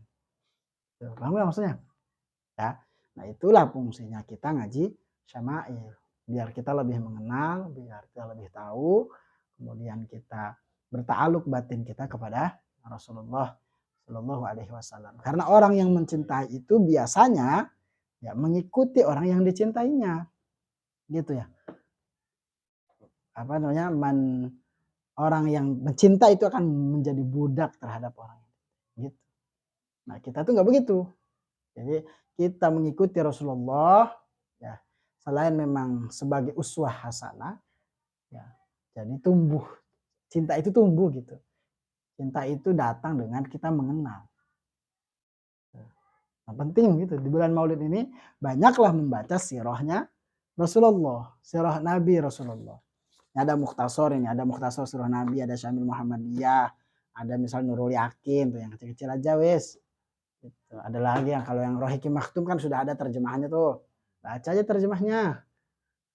Paham gak maksudnya? Ya. Nah itulah fungsinya kita ngaji syama'il. Biar kita lebih mengenal, biar kita lebih tahu, kemudian kita berta'aluk batin kita kepada Rasulullah Shallallahu Alaihi Wasallam. Karena orang yang mencintai itu biasanya ya mengikuti orang yang dicintainya, gitu ya. Apa namanya? Orang yang mencinta itu akan menjadi budak terhadap orang gitu. Nah kita tuh nggak begitu. Jadi kita mengikuti Rasulullah ya, selain memang sebagai uswah hasanah ya, jadi tumbuh, cinta itu tumbuh gitu. Cinta itu datang dengan kita mengenal. Nah, penting gitu di bulan Maulid ini banyaklah membaca sirahnya Rasulullah, sirah Nabi Rasulullah. Ada mukhtasar ini, ada mukhtasar sirah Nabi, ada Syamil Muhammadiyah, ada misal Nurul Yakin tuh yang kecil-kecil aja wes. Gitu. Ada lagi yang kalau yang Rohiki Maktum kan sudah ada terjemahannya tuh. Baca aja terjemahnya.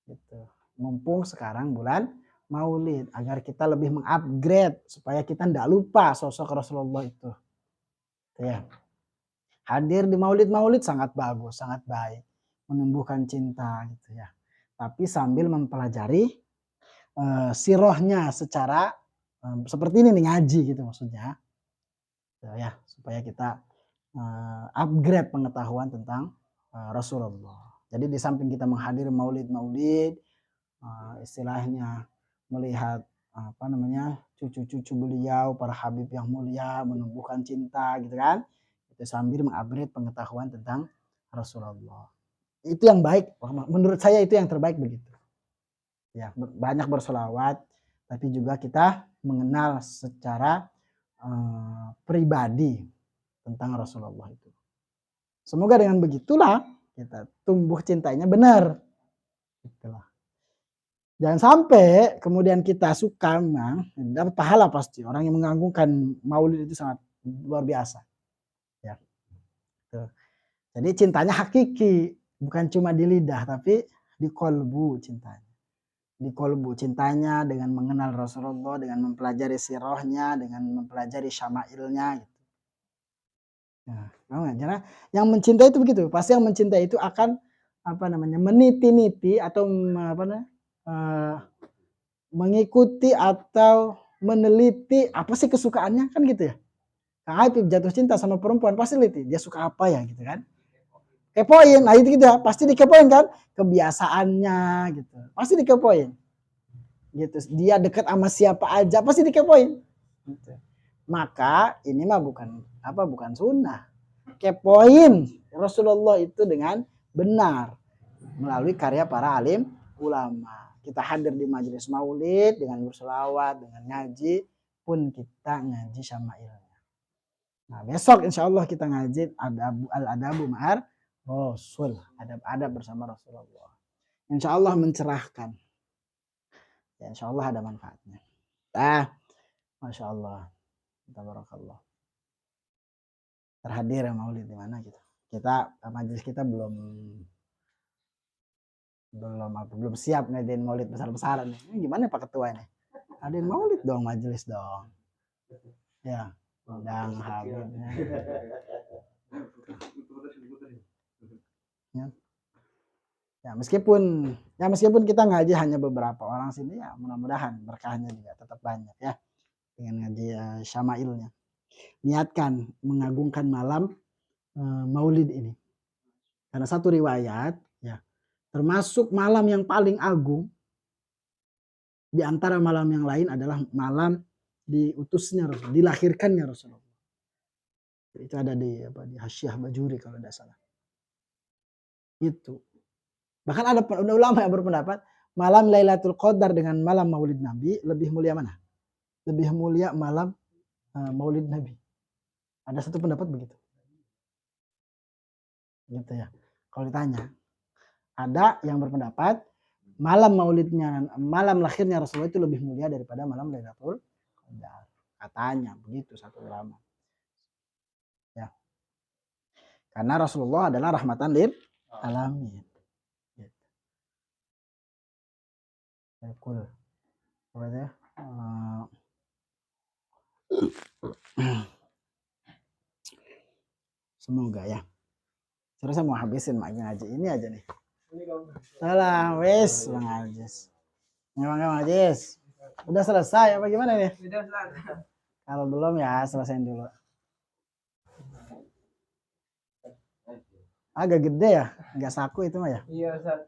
Gitu. Mumpung sekarang bulan Maulid agar kita lebih mengupgrade supaya kita tidak lupa sosok Rasulullah itu. Ya. Hadir di Maulid-Maulid sangat bagus, sangat baik, menumbuhkan cinta gitu ya. Tapi sambil mempelajari sirahnya secara seperti ini nih ngaji gitu maksudnya. Ya, supaya kita upgrade pengetahuan tentang Rasulullah. Jadi di samping kita menghadiri maulid-maulid, istilahnya melihat apa namanya cucu-cucu beliau, para habib yang mulia, menumbuhkan cinta gitu kan, itu sambil mengupgrade pengetahuan tentang Rasulullah. Itu yang baik, menurut saya itu yang terbaik begitu. Ya, banyak bersolawat, tapi juga kita mengenal secara pribadi tentang Rasulullah itu. Semoga dengan begitulah kita tumbuh cintanya benar. Itulah. Jangan sampai kemudian kita suka memang dapat pahala pasti. Orang yang mengagungkan Maulid itu sangat luar biasa. Ya. Tuh. Jadi cintanya hakiki, bukan cuma di lidah tapi di kolbu cintanya. Di kolbu cintanya dengan mengenal Rasulullah, dengan mempelajari sirahnya, dengan mempelajari syama'ilnya gitu. Nah, karena yang mencintai itu begitu, pasti yang mencintai itu akan apa namanya meniti-niti atau apa namanya mengikuti atau meneliti apa sih kesukaannya kan gitu ya. Kang Aib jatuh cinta sama perempuan pasti teliti dia suka apa ya gitu kan. Kepoin, nah itu gitu ya, pasti dikepoin kan kebiasaannya gitu, pasti dikepoin. Gitu, dia dekat sama siapa aja pasti dikepoin. Gitu. Maka ini mah bukan sunnah. Kepoin Rasulullah itu dengan benar melalui karya para alim ulama. Kita hadir di majelis maulid dengan berselawat, dengan ngaji pun kita ngaji syama'ilnya. Nah besok insya Allah kita ngaji al-adabu ma'ar Rasul, adab-adab bersama Rasulullah. Insya Allah mencerahkan. Ya, insya Allah ada manfaatnya. Masya Allah. Tabarakallah. Terhadir maulid di mana gitu. Kita majelis kita belum siap ngadain maulid besar-besaran nih. Ini gimana Pak Ketua ini? Adain maulid dong, majelis dong. Ya, undang habibnya. Ya, meskipun kita ngaji hanya beberapa orang sini ya, mudah-mudahan berkahnya juga tetap banyak ya dengan ngaji syama'ilnya. Niatkan mengagungkan malam maulid ini. Karena satu riwayat ya, termasuk malam yang paling agung di antara malam yang lain adalah malam diutusnya Rasul, dilahirkannya Rasulullah. Itu ada di Hasyiah Bajuri kalau tidak salah. Itu. Bahkan ada ulama yang berpendapat malam Lailatul Qadar dengan malam Maulid Nabi lebih mulia mana? Lebih mulia malam Maulid Nabi. Ada satu pendapat begitu. Gitu ya. Kalau ditanya, ada yang berpendapat malam maulidnya, malam lahirnya Rasulullah itu lebih mulia daripada malam Lailatul Qadar. Katanya begitu satu ulama. Ya. Karena Rasulullah adalah rahmatan lil alamin. Cool. Semoga ya. Terus saya mau habisin mak ngaji ini aja nih. Ini dong. Salam, wes Bang Ajis. Memang Bang Ajis. Udah selesai apa gimana nih? Sudah Ustaz. Kalau belum ya selesaiin dulu. Agak gede ya, nggak saku itu mah ya. Iya Ustaz.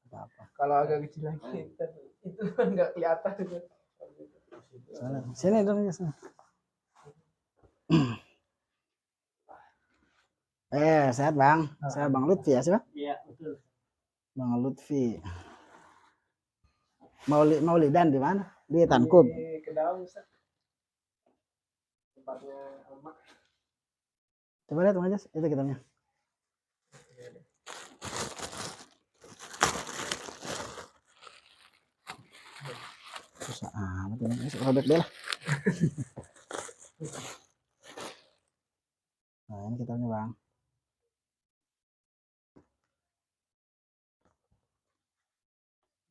Apa-apa. Kalau agak kecil lagi itu nggak kelihatan itu. Sini dong ya. Sehat Bang. Saya Bang Lutfi ya sih Bang? Iya, betul. Bang Lutfi. Maulidan di mana? Di Tankub. Di Kedaung Ustaz. Tempatnya emak. Coba lihat Bang Ajis, itu kitabnya. Susah amat ini. Robek deh lah. Nah, ini kitabnya Bang.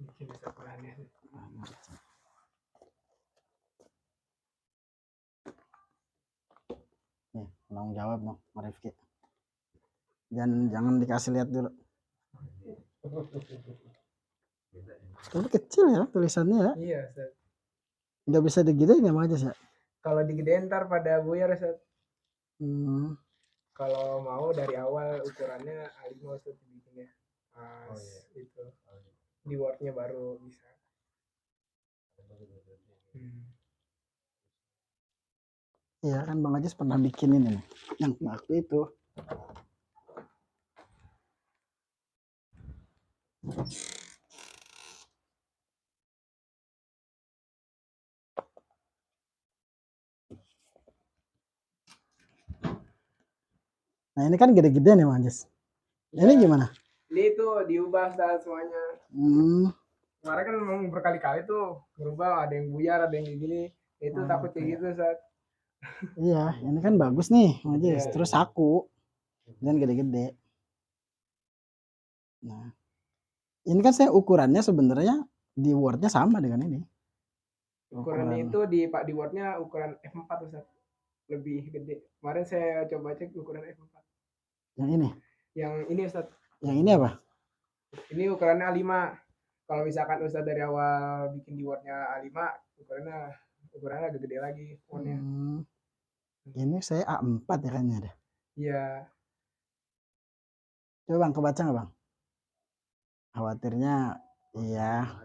Mungkin bisa pelannya. Nih, tolong jawab dong, Rifki. Jangan dikasih lihat dulu. Tapi kecil ya tulisannya ya. Iya Ustaz. Nggak bisa digedein ya Bang Ajis ya. Kalau digedein ntar pada buyar Ustaz. Hmm. Kalau mau dari awal ukurannya A5 Ustaz dibikinnya. Pas itu. Di Word-nya baru bisa. Iya kan Bang Ajis pernah bikin ini nih. Yang waktu itu. Nah ini kan gede-gede nih Bang Ajis. Ini gimana? Ini tuh diubah Ustaz semuanya. Kemarin kan memang berkali-kali tuh berubah, ada yang buyar, ada yang gini. Itu takut kayak gitu Ustaz. Iya, ini kan bagus nih Bang Ajis. Iya. Terus saku dan gede-gede. Nah, ini kan saya ukurannya sebenarnya di Word-nya sama dengan ini. Ukurannya itu di Word-nya ukuran F4 Ustaz. Lebih gede. Kemarin saya coba cek ukuran F4. Yang ini. Yang ini Ustaz. Yang ini apa? Ini ukurannya A5. Kalau misalkan Ustaz dari awal bikin di Word-nya A5, ukurannya agak gede lagi fontnya. Ini saya A4 ya kayaknya deh. Iya. Coba Bang, kebaca nggak Bang? Khawatirnya iya.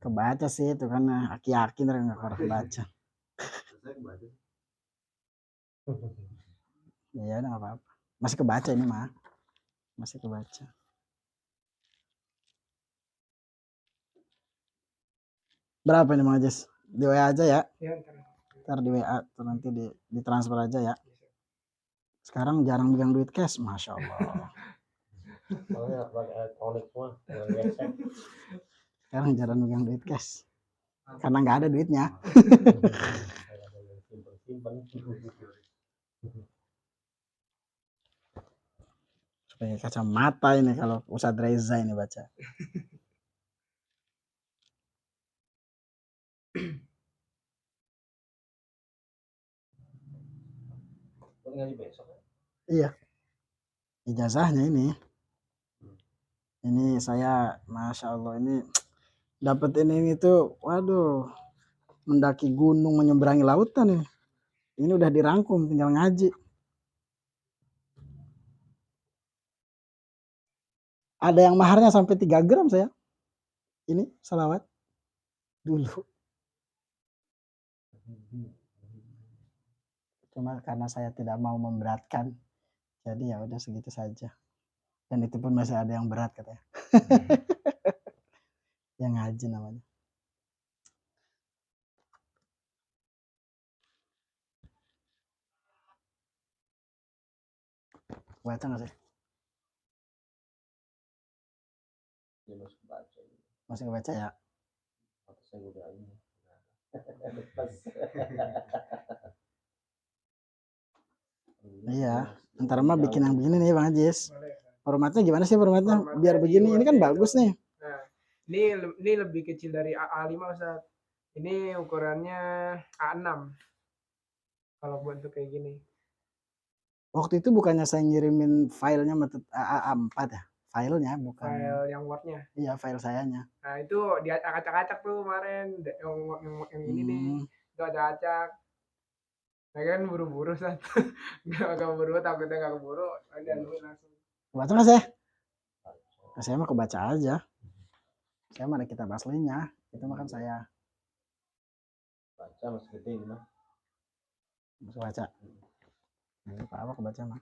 Kebaca sih itu kan aki-aki nggak kebaca. Iya udah nggak apa-apa. Masih kebaca ini mah. Masih kebaca. Berapa ini Bang Ajis? Di WA aja ya. Ya, Ntar di WA nanti di transfer aja ya. Sekarang jarang pegang duit cash, masya Allah. Sekarang jarang pegang duit cash karena nggak ada duitnya. Pakai kacamata ini kalau Ustadz Reza ini baca. Iya. Ijazahnya ini. Ini saya, masya Allah ini dapat ini tuh, waduh, mendaki gunung menyeberangi lautan ini. Ini udah dirangkum, tinggal ngaji. Ada yang maharnya sampai 3 gram saya. Ini salawat dulu. Cuma karena saya tidak mau memberatkan, jadi ya udah segitu saja. Dan itu pun masih ada yang berat katanya. Yang ngaji namanya. Baca nggak sih? Masih kebaca ya? Iya, ntar mah bikin yang begini nih Bang Ajis. Formatnya gimana sih formatnya? Biar begini, ini kan bagus nih. Nah, ini lebih kecil dari A5 Ustaz. Ini ukurannya A6. Kalau bentuk kayak gini. Waktu itu bukannya saya ngirimin filenya A4 ya? Filenya bukan. File yang Word-nya. Iya, file sayanya. Nah, itu dia acak-acak tuh kemarin yang ini nih. Itu acak-acak. Nah, kan buru-buru Sat. Enggak buru, takutnya enggak keburu. Ada lu langsung. Kebaca nggak saya? Saya mah kebaca aja. Saya mana kitab aslinya. Itu mah kan saya baca mas gede ini mah. bisa baca. Apa kebaca mah.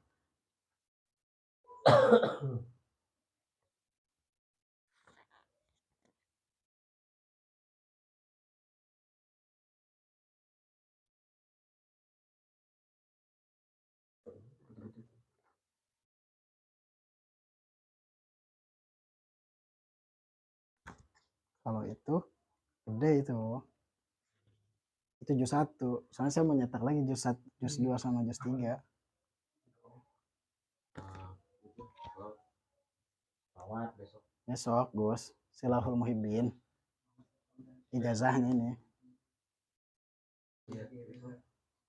Kalau itu gede itu juz 1. Soalnya saya mau nyetak lagi juz 1, juz 2 sama juz 3. Besok Gus, Silahul Muhibbin. Ijazahnya ini. Iya.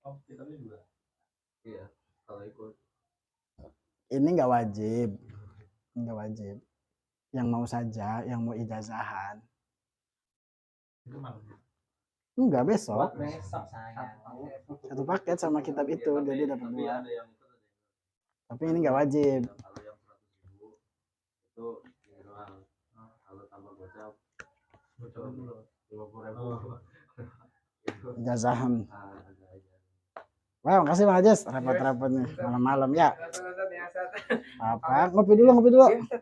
Oh, kita juga. Iya, kalau ikut. Ini nggak wajib. Nggak wajib. Yang mau saja, yang mau ijazahan. Itu malam. Enggak, besok. Besok saya. Satu paket sama kitab itu, jadi dapat 2. Tapi ini nggak wajib. Kalau yang 100.000 itu doang. Kalau tambah gocap 50.000. Ijazahan. Wah, makasih Bang Ajes, repot-repot nih malam-malam ya. Apa? Ngopi dulu.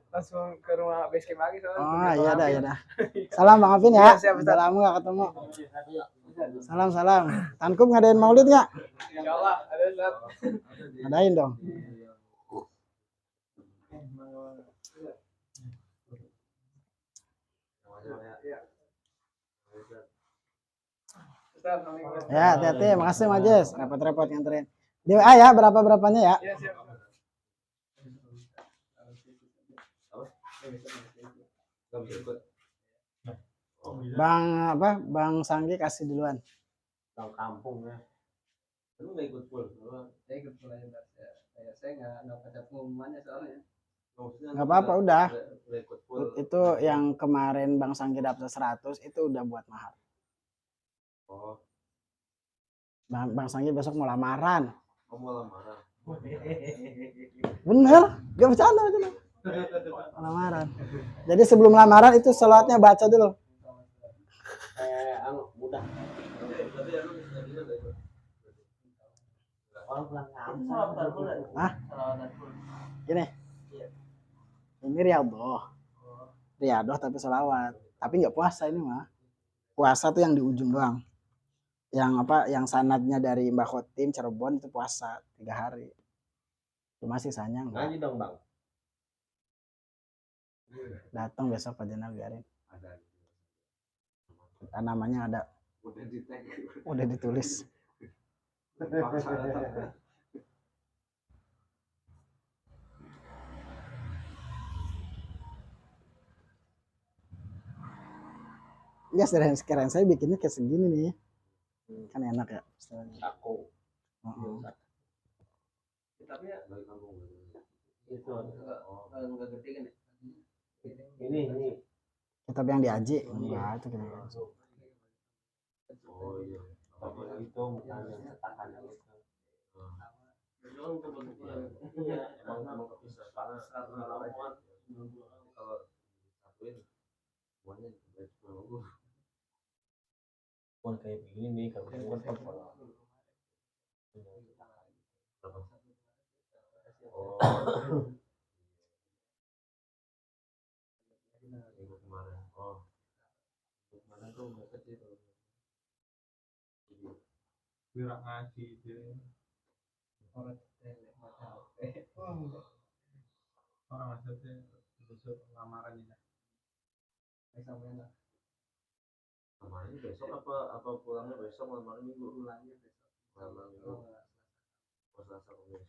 Langsung ke rumah base camp lagi soalnya. Oh, iya dah. Salam Bang Afin ya. Udah lama gak ketemu. Salam. Tankum ngadain maulid nggak? Insyaallah ada Ustaz. Ngadain dong. Ya, hati-hati. Makasih Bang Ajes. Repot-repot nganterin. Di WA ya, berapa-berapanya ya. Iya, siap. Bang Sanggi kasih duluan. Tahu kampung ya. Lu nggak ikut full? Saya ikut full aja. Saya nggak baca pengumumannya soalnya. Nggak apa-apa, udah. Itu yang kemarin Bang Sanggi dapat 100 itu udah buat mahar. Oh. Bang Sanggi besok mau lamaran. Mau lamaran. Bener, gak bercanda. Lamaran. Jadi sebelum lamaran itu sholatnya baca dulu. Mudah. Hah? Gini. Ini Riyadhah tapi sholawat. Tapi nggak puasa ini mah. Puasa tuh yang di ujung doang. Yang sanadnya dari Mbah Khotim Cirebon itu puasa 3 hari. Cuma sisanya enggak. Ngaji dong Bang. Datang besok Pak Jenal biarin. Namanya ada. Udah ditulis. Ya sekarang saya bikinnya kayak segini nih. Kan enak ya. Aku. Tapi ya Dari kampung. itu enggak gede kan ya? Ini. Kitab yang diaji enggak itu kita. Oh iya. Apa itu bukan yang cetakan itu. Emang bisa karena kalau satuin semuanya bukan kayak begini nih kalau minggu kemarin kemarin tuh nggak kecil gerak ngaji itu orang maksudnya besok lamaran ini kemarin besok apa pulangnya besok lamaran minggu Pulangnya besok. lamaran minggu Selasa Kamis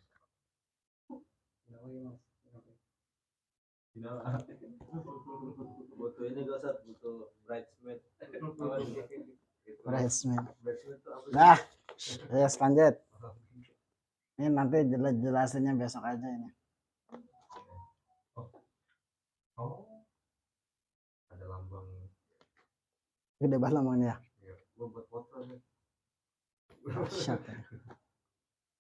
butuh ini gak usah butuh bridesmaid Bridesmaid. bridesmaid itu apa sih? Dah. Ya lanjut. Ini nanti jelasinnya besok aja ini. Oh, ada lambang. Gede banget lambangnya ya. Ya, gua buat foto nih. Dahsyat ya.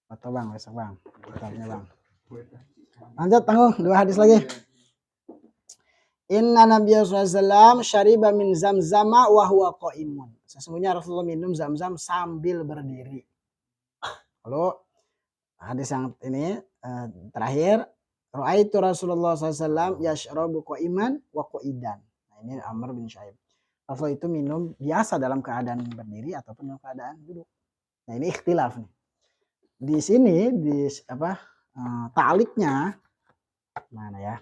Foto bang, besok bang. Kitabnya bang. Lanjut tanggung 2 hadis lagi. Inna Nabiya SAW syariba min zamzama wa huwa qa'imun. Sesungguhnya Rasulullah minum zam-zam sambil berdiri. Lalu hadis yang ini terakhir, ra'aitu Rasulullah SAW yashrabu qa'iman wa qa'idan. Nah, ini Amr bin Syaib. Rasul itu minum biasa dalam keadaan berdiri ataupun dalam keadaan duduk. Nah, ini ikhtilaf nih. Di sini di ta'liknya mana ya?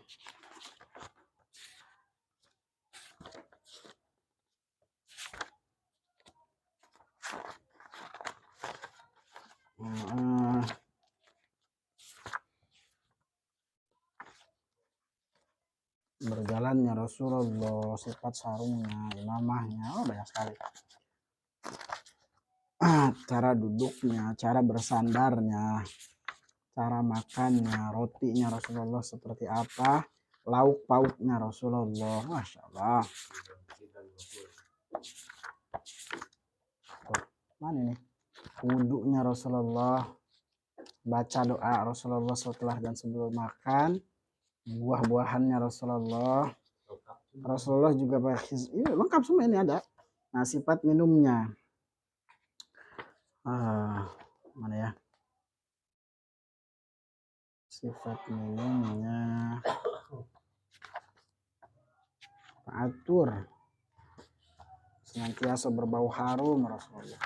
Berjalannya Rasulullah, sifat sarungnya, imamahnya, banyak sekali. Cara duduknya, cara bersandarnya, cara makannya, rotinya Rasulullah seperti apa, lauk pauknya Rasulullah, masya Allah. Mana ini? Wudhunya Rasulullah, baca doa Rasulullah setelah dan sebelum makan, buah-buahannya Rasulullah. Rasulullah juga pakai ini lengkap semua ini ada. Nah, sifat minumnya. Mana ya? Sifat minumnya. Atur. Senantiasa berbau harum Rasulullah.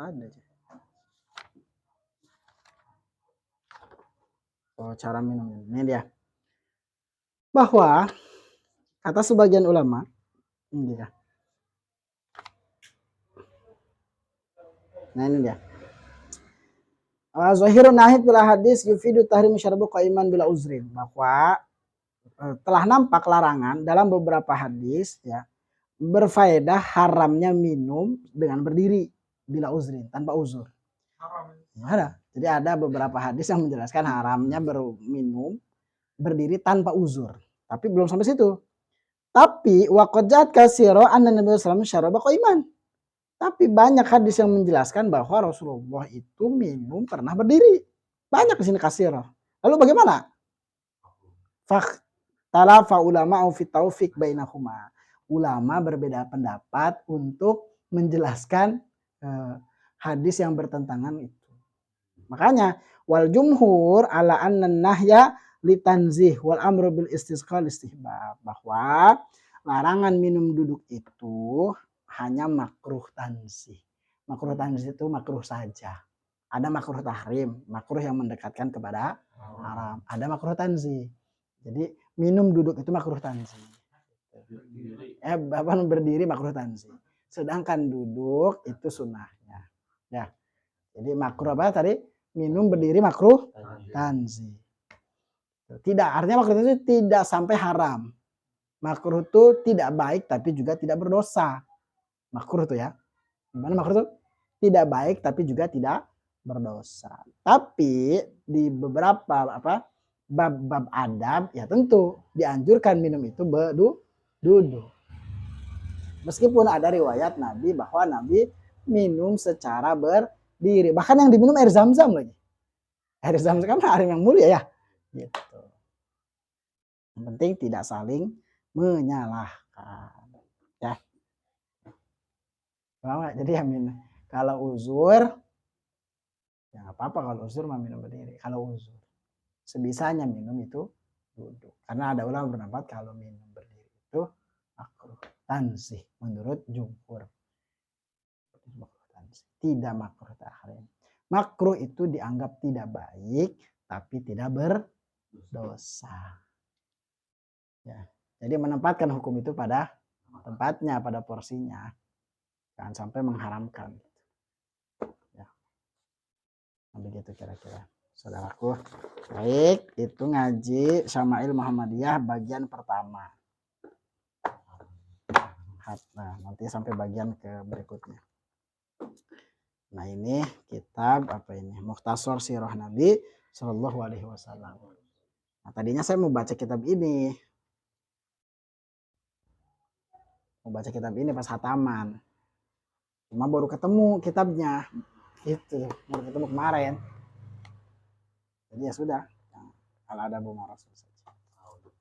Ada aja. Oh, cara minumnya. Ini dia. Bahwa kata sebagian ulama, ini dia. Nah, ini dia. Zahirun nahid bila hadis yufidu tahrim syarbu qaiman bila uzrin. Bahwa telah nampak larangan dalam beberapa hadis ya berfaedah haramnya minum dengan berdiri bila uzrin, tanpa uzur. Ada. Jadi ada beberapa hadis yang menjelaskan haramnya berminum berdiri tanpa uzur. Tapi belum sampai situ. Tapi waqad katsira anna Nabi sallallahu alaihi wasallam syaraba qaiman. Tapi banyak hadis yang menjelaskan bahwa Rasulullah itu minum pernah berdiri. Banyak di sini katsira. Lalu bagaimana? Talafa ulama fi taufik bainahuma. Ulama berbeda pendapat untuk menjelaskan hadis yang bertentangan itu. Makanya wal jumhur ala anna nahya litanzih wal amru bil istisqa istihbab. Bahwa larangan minum duduk itu hanya makruh tanzih. Makruh tanzih itu makruh saja. Ada makruh tahrim, makruh yang mendekatkan kepada haram. Ada makruh tanzih. Jadi minum duduk itu makruh tanzih. Berdiri makruh tanzih. Sedangkan duduk itu sunnahnya. Ya. Jadi makruh apa tadi? Minum berdiri makruh tanzih. Tidak, artinya makruh itu tidak sampai haram. Makruh itu tidak baik tapi juga tidak berdosa. Makruh itu ya. Gimana makruh itu? Tidak baik tapi juga tidak berdosa. Tapi di beberapa bab adab ya tentu dianjurkan minum itu duduk. Meskipun ada riwayat Nabi bahwa Nabi minum secara berdiri. Bahkan yang diminum air zam-zam lagi. Air zam-zam kan air yang mulia ya. Gitu. Yang penting tidak saling menyalahkan. Ya. Jadi ya minum. Kalau uzur ya nggak apa-apa kalau uzur mah minum berdiri. Kalau uzur sebisanya minum itu duduk. Karena ada ulama berpendapat kalau minum berdiri itu makruh tanzih menurut jumhur. Tidak makruh tahrim. Makruh itu dianggap tidak baik tapi tidak berdosa. Ya. Jadi menempatkan hukum itu pada tempatnya, pada porsinya. Jangan sampai mengharamkan. Ya. Nah, begitu kira-kira. Saudaraku, baik, itu ngaji Syama'il Muhammadiyah bagian pertama. Nah, nanti sampai bagian ke berikutnya. Nah ini kitab apa ini? Mukhtasar Sirah Nabi Shallallahu Alaihi Wasallam. Nah tadinya saya mau baca kitab ini, pas hataman. Cuma baru ketemu kitabnya, itu baru ketemu kemarin. Jadi ya sudah, kalau ada Bu Rasul saja.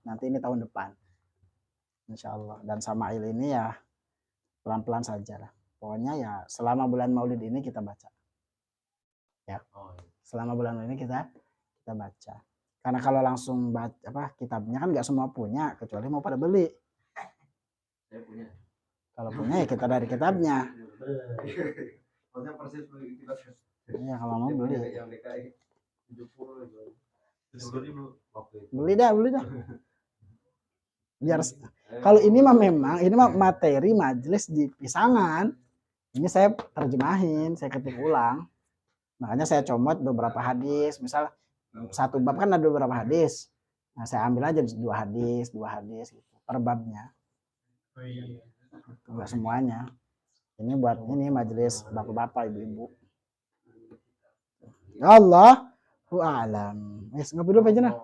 Nanti ini tahun depan, insya Allah. Dan Sama'il ini ya pelan-pelan saja lah. Pokoknya ya selama bulan Maulid ini kita baca. Ya, selama bulan Maulid ini kita baca. Karena kalau langsung baca kitabnya kan nggak semua punya, kecuali mau pada beli. Saya punya. Kalau punya ya kita dari kitabnya. Maksudnya persis beli kitab. Iya kalau mau beli. Yang DKI 70 itu. Beli dah. Biar kalau ini mah memang ini mah materi majelis di Pisangan. Ini saya terjemahin, saya ketik ulang. Makanya saya comot beberapa hadis, misal satu bab kan ada beberapa hadis. Nah, saya ambil aja 2 hadis gitu per babnya. Enggak semuanya. Ini buat ini majelis bapak-bapak, ibu-ibu. Allahu a'lam. Wes ngopi dulu aja nah.